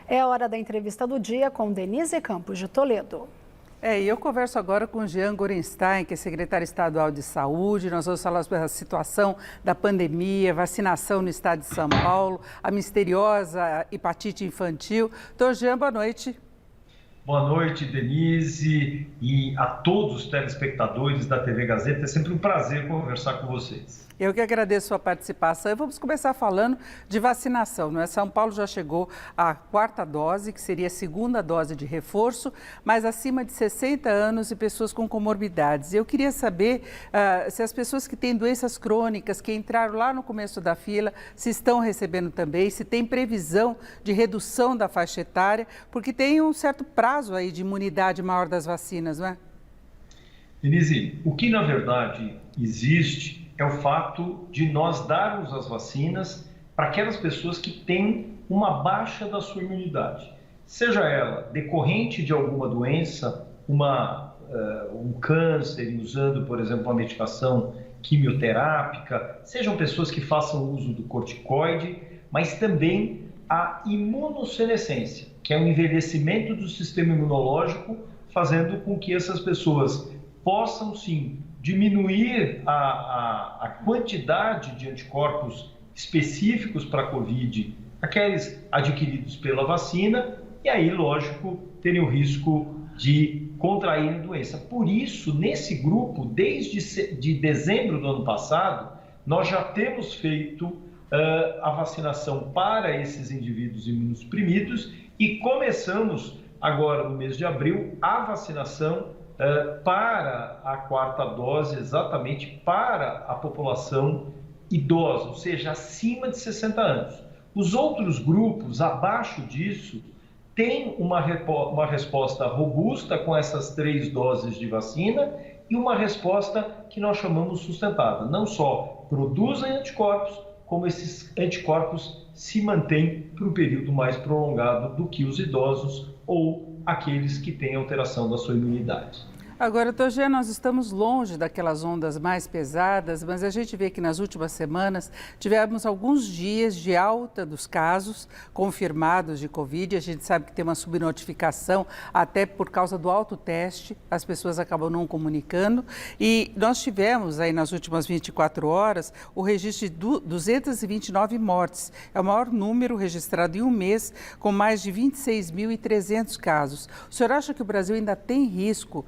É a hora da entrevista do dia com Denise Campos de Toledo. E eu converso agora com Jean Gorenstein, que é secretário estadual de saúde. Nós vamos falar sobre a situação da pandemia, vacinação no estado de São Paulo, a misteriosa hepatite infantil. Doutor Jean, boa noite. Boa noite, Denise, e a todos os telespectadores da TV Gazeta. É sempre um prazer conversar com vocês. Eu que agradeço a sua participação. E vamos começar falando de vacinação, não é? São Paulo já chegou à 4ª dose, que seria a 2ª dose de reforço, mas acima de 60 anos e pessoas com comorbidades. Eu queria saber se as pessoas que têm doenças crônicas, que entraram lá no começo da fila, se estão recebendo também, se tem previsão de redução da faixa etária, porque tem um certo prazo aí de imunidade maior das vacinas, não é? Denise, o que na verdade existe é o fato de nós darmos as vacinas para aquelas pessoas que têm uma baixa da sua imunidade. Seja ela decorrente de alguma doença, um câncer, usando, por exemplo, uma medicação quimioterápica, sejam pessoas que façam uso do corticoide, mas também a imunossenescência, que é o envelhecimento do sistema imunológico, fazendo com que essas pessoas possam, sim, diminuir a quantidade de anticorpos específicos para a Covid, aqueles adquiridos pela vacina, e aí, lógico, terem o risco de contrair a doença. Por isso, nesse grupo, desde dezembro do ano passado, nós já temos feito a vacinação para esses indivíduos imunossuprimidos e começamos agora, no mês de abril, a vacinação para a 4ª dose, exatamente para a população idosa, ou seja, acima de 60 anos. Os outros grupos, abaixo disso, têm uma resposta robusta com essas 3 doses de vacina e uma resposta que nós chamamos sustentada. Não só produzem anticorpos, como esses anticorpos se mantêm por um período mais prolongado do que os idosos ou aqueles que têm alteração da sua imunidade. Agora, doutor Jean, nós estamos longe daquelas ondas mais pesadas, mas a gente vê que nas últimas semanas tivemos alguns dias de alta dos casos confirmados de Covid. A gente sabe que tem uma subnotificação até por causa do autoteste, as pessoas acabam não comunicando. E nós tivemos aí nas últimas 24 horas o registro de 229 mortes. É o maior número registrado em um mês, com mais de 26.300 casos. O senhor acha que o Brasil ainda tem risco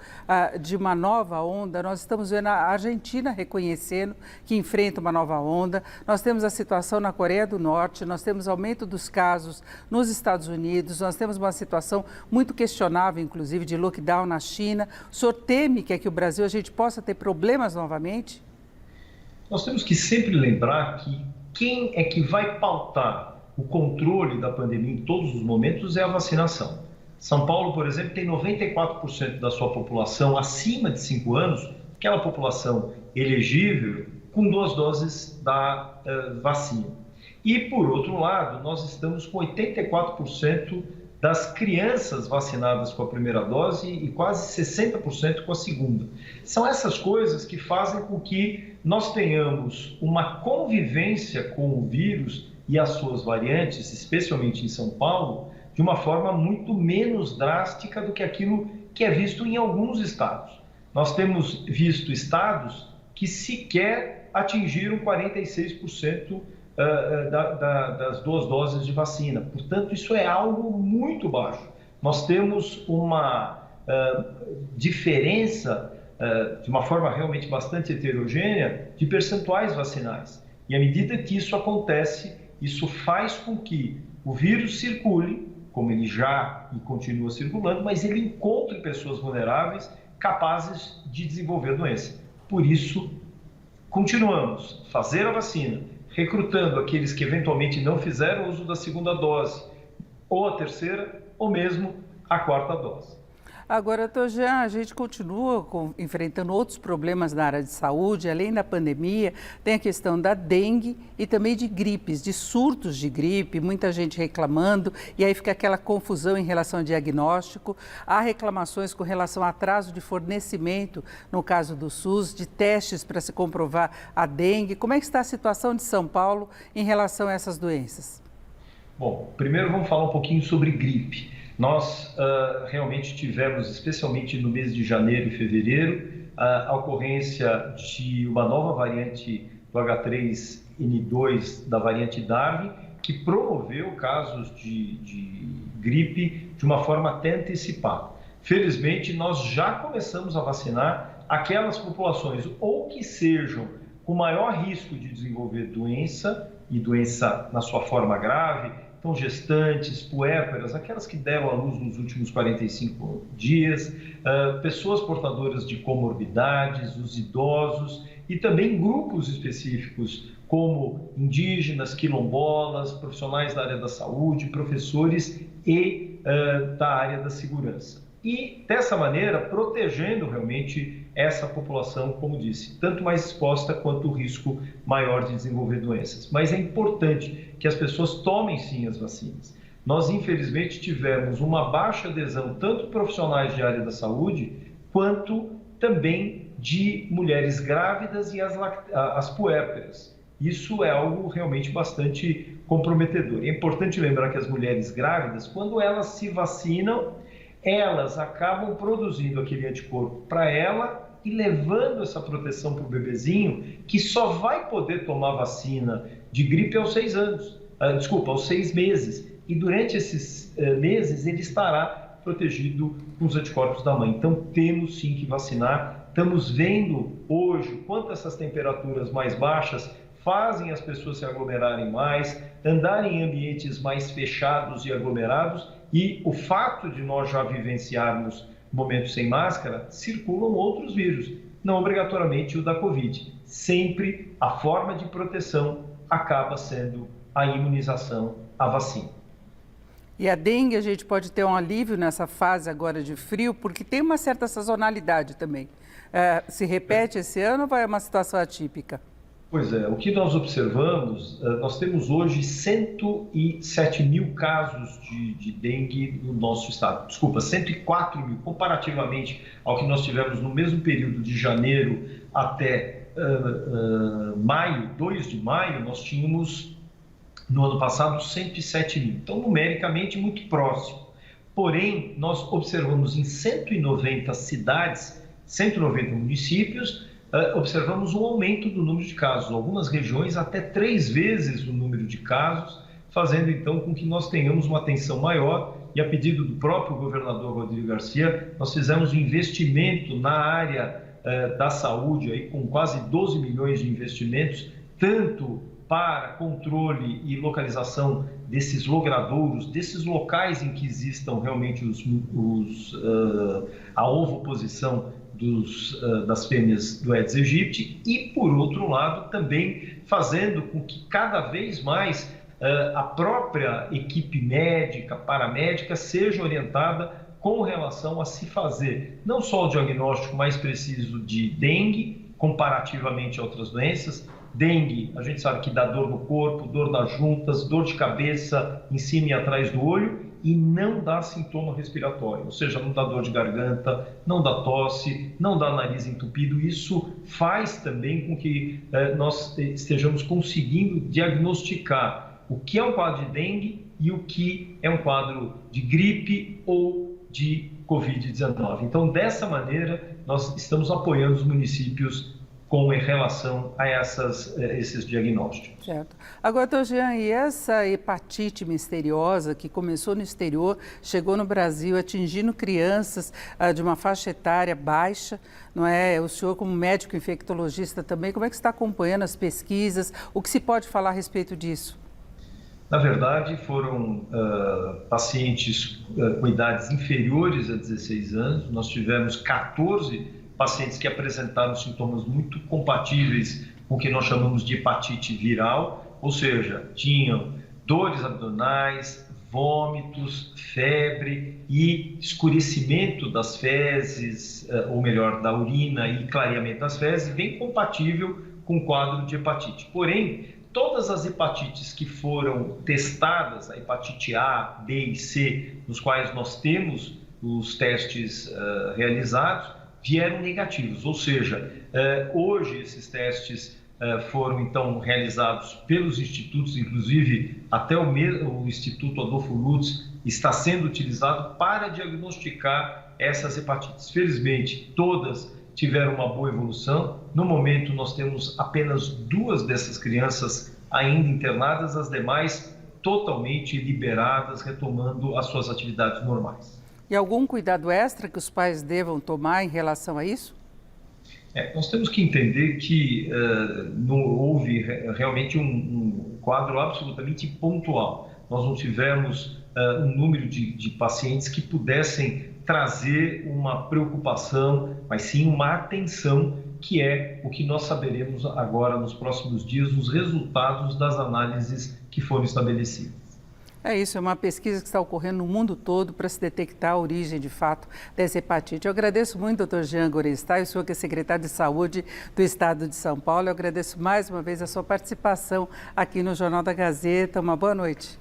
de uma nova onda? Nós estamos vendo a Argentina reconhecendo que enfrenta uma nova onda, nós temos a situação na Coreia do Norte, nós temos aumento dos casos nos Estados Unidos, nós temos uma situação muito questionável, inclusive, de lockdown na China. O senhor teme que aqui no Brasil a gente possa ter problemas novamente? Nós temos que sempre lembrar que quem é que vai pautar o controle da pandemia em todos os momentos é a vacinação. São Paulo, por exemplo, tem 94% da sua população acima de 5 anos, aquela população elegível, com 2 doses da vacina. E, por outro lado, nós estamos com 84% das crianças vacinadas com a primeira dose e quase 60% com a segunda. São essas coisas que fazem com que nós tenhamos uma convivência com o vírus e as suas variantes, especialmente em São Paulo, de uma forma muito menos drástica do que aquilo que é visto em alguns estados. Nós temos visto estados que sequer atingiram 46% das 2 doses de vacina. Portanto, isso é algo muito baixo. Nós temos uma diferença, de uma forma realmente bastante heterogênea, de percentuais vacinais. E à medida que isso acontece, isso faz com que o vírus circule, como ele já e continua circulando, mas ele encontre pessoas vulneráveis capazes de desenvolver a doença. Por isso, continuamos a fazer a vacina, recrutando aqueles que eventualmente não fizeram uso da 2ª dose, ou a 3ª, ou mesmo a 4ª dose. Agora, doutor Jean, a gente continua enfrentando outros problemas na área de saúde, além da pandemia, tem a questão da dengue e também de gripes, de surtos de gripe, muita gente reclamando, e aí fica aquela confusão em relação ao diagnóstico. Há reclamações com relação ao atraso de fornecimento, no caso do SUS, de testes para se comprovar a dengue. Como é que está a situação de São Paulo em relação a essas doenças? Bom, primeiro vamos falar um pouquinho sobre gripe. Nós realmente tivemos, especialmente no mês de janeiro e fevereiro, a ocorrência de uma nova variante do H3N2 da variante Darwin, que promoveu casos de gripe de uma forma até antecipada. Felizmente, nós já começamos a vacinar aquelas populações ou que sejam com maior risco de desenvolver doença, e doença na sua forma grave, então gestantes, puérperas, aquelas que deram à luz nos últimos 45 dias, pessoas portadoras de comorbidades, os idosos e também grupos específicos como indígenas, quilombolas, profissionais da área da saúde, professores e da área da segurança. E dessa maneira, protegendo realmente essa população, como disse, tanto mais exposta quanto o risco maior de desenvolver doenças. Mas é importante que as pessoas tomem sim as vacinas. Nós, infelizmente, tivemos uma baixa adesão, tanto de profissionais de área da saúde, quanto também de mulheres grávidas e as puérperas. Isso é algo realmente bastante comprometedor. É importante lembrar que as mulheres grávidas, quando elas se vacinam, elas acabam produzindo aquele anticorpo para ela e levando essa proteção para o bebezinho, que só vai poder tomar vacina de gripe aos 6 anos, aos 6 meses. E durante esses meses ele estará protegido com os anticorpos da mãe. Então temos sim que vacinar. Estamos vendo hoje quanto essas temperaturas mais baixas fazem as pessoas se aglomerarem mais, andarem em ambientes mais fechados e aglomerados, e o fato de nós já vivenciarmos momentos sem máscara, circulam outros vírus, não obrigatoriamente o da Covid. Sempre a forma de proteção acaba sendo a imunização, a vacina. E a dengue, a gente pode ter um alívio nessa fase agora de frio, porque tem uma certa sazonalidade também. Se repete esse ano ou vai uma situação atípica? Pois é, o que nós observamos, nós temos hoje 107 mil casos de dengue no nosso estado. Desculpa, 104 mil, comparativamente ao que nós tivemos no mesmo período de janeiro até maio, 2 de maio, nós tínhamos no ano passado 107 mil. Então, numericamente, muito próximo. Porém, nós observamos em 190 cidades, 190 municípios, observamos um aumento do número de casos, algumas regiões até 3 vezes o número de casos, fazendo então com que nós tenhamos uma atenção maior e a pedido do próprio governador Rodrigo Garcia, nós fizemos um investimento na área da saúde, aí, com quase 12 milhões de investimentos, tanto para controle e localização desses logradouros, desses locais em que existam realmente a ovoposição das fêmeas do Aedes aegypti e, por outro lado, também fazendo com que cada vez mais a própria equipe médica, paramédica, seja orientada com relação a se fazer não só o diagnóstico mais preciso de dengue, comparativamente a outras doenças. Dengue, a gente sabe que dá dor no corpo, dor nas juntas, dor de cabeça em cima e atrás do olho, e não dá sintoma respiratório, ou seja, não dá dor de garganta, não dá tosse, não dá nariz entupido. Isso faz também com que nós estejamos conseguindo diagnosticar o que é um quadro de dengue e o que é um quadro de gripe ou de Covid-19. Então, dessa maneira, nós estamos apoiando os municípios com relação a esses diagnósticos. Certo. Agora, doutor Jean, e essa hepatite misteriosa que começou no exterior, chegou no Brasil atingindo crianças de uma faixa etária baixa, não é? O senhor, como médico infectologista também, como é que está acompanhando as pesquisas? O que se pode falar a respeito disso? Na verdade, foram pacientes com idades inferiores a 16 anos. Nós tivemos 14 pacientes que apresentaram sintomas muito compatíveis com o que nós chamamos de hepatite viral, ou seja, tinham dores abdominais, vômitos, febre e escurecimento das fezes, ou melhor, da urina e clareamento das fezes, bem compatível com o quadro de hepatite. Porém, todas as hepatites que foram testadas, a hepatite A, B e C, nos quais nós temos os testes realizados, vieram negativos, ou seja, hoje esses testes foram então realizados pelos institutos, inclusive até o Instituto Adolfo Lutz está sendo utilizado para diagnosticar essas hepatites. Felizmente, todas tiveram uma boa evolução. No momento, nós temos apenas 2 dessas crianças ainda internadas, as demais totalmente liberadas, retomando as suas atividades normais. E algum cuidado extra que os pais devam tomar em relação a isso? Nós temos que entender que não houve realmente um quadro absolutamente pontual. Nós não tivemos um número de pacientes que pudessem trazer uma preocupação, mas sim uma atenção, que é o que nós saberemos agora nos próximos dias, os resultados das análises que foram estabelecidas. É isso, é uma pesquisa que está ocorrendo no mundo todo para se detectar a origem, de fato, dessa hepatite. Eu agradeço muito, doutor Jean Gorenstein, o senhor que é secretário de Saúde do Estado de São Paulo. Eu agradeço mais uma vez a sua participação aqui no Jornal da Gazeta. Uma boa noite.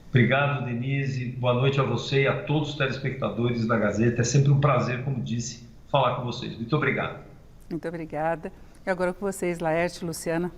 Obrigado, Denise. Boa noite a você e a todos os telespectadores da Gazeta. É sempre um prazer, como disse, falar com vocês. Muito obrigado. Muito obrigada. E agora com vocês, Laerte e Luciana.